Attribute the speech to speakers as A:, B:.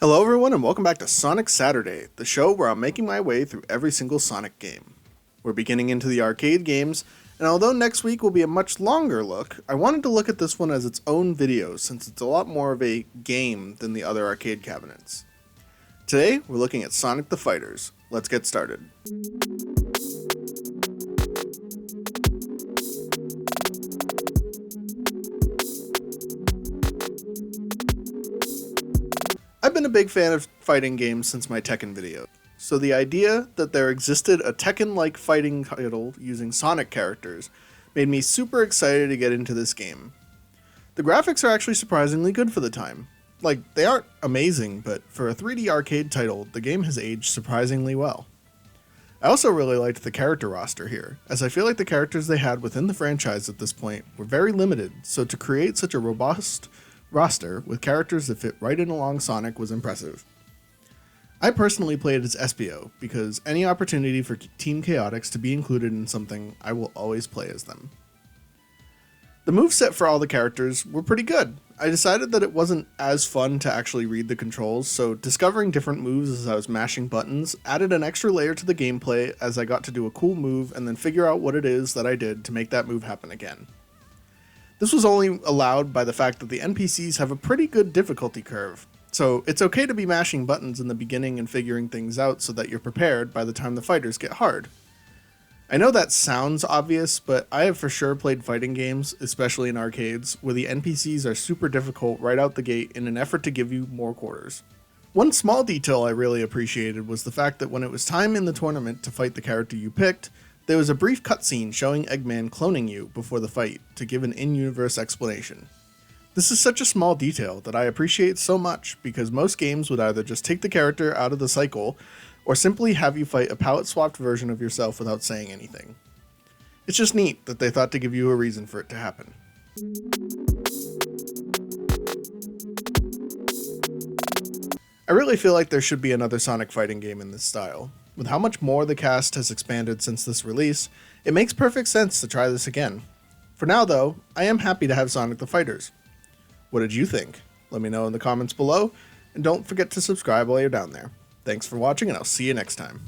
A: Hello everyone and welcome back to Sonic Saturday, the show where I'm making my way through every single Sonic game. We're beginning into the arcade games, and although next week will be a much longer look, I wanted to look at this one as its own video since it's a lot more of a game than the other arcade cabinets. Today, we're looking at Sonic the Fighters. Let's get started. I've been a big fan of fighting games since my Tekken video, so the idea that there existed a Tekken-like fighting title using Sonic characters made me super excited to get into this game. The graphics are actually surprisingly good for the time. Like, they aren't amazing, but for a 3D arcade title, the game has aged surprisingly well. I also really liked the character roster here, as I feel like the characters they had within the franchise at this point were very limited, so to create such a robust roster with characters that fit right in along Sonic was impressive. I personally played as Espio because any opportunity for Team Chaotix to be included in something, I will always play as them. The moveset for all the characters were pretty good. I decided that it wasn't as fun to actually read the controls, so discovering different moves as I was mashing buttons added an extra layer to the gameplay as I got to do a cool move and then figure out what it is that I did to make that move happen again. This was only allowed by the fact that the NPCs have a pretty good difficulty curve, so it's okay to be mashing buttons in the beginning and figuring things out so that you're prepared by the time the fighters get hard. I know that sounds obvious, but I have for sure played fighting games, especially in arcades, where the NPCs are super difficult right out the gate in an effort to give you more quarters. One small detail I really appreciated was the fact that when it was time in the tournament to fight the character you picked, there was a brief cutscene showing Eggman cloning you before the fight to give an in-universe explanation. This is such a small detail that I appreciate so much because most games would either just take the character out of the cycle or simply have you fight a palette-swapped version of yourself without saying anything. It's just neat that they thought to give you a reason for it to happen. I really feel like there should be another Sonic fighting game in this style. With how much more the cast has expanded since this release, it makes perfect sense to try this again. For now though, I am happy to have Sonic the Fighters. What did you think? Let me know in the comments below, and don't forget to subscribe while you're down there. Thanks for watching, and I'll see you next time.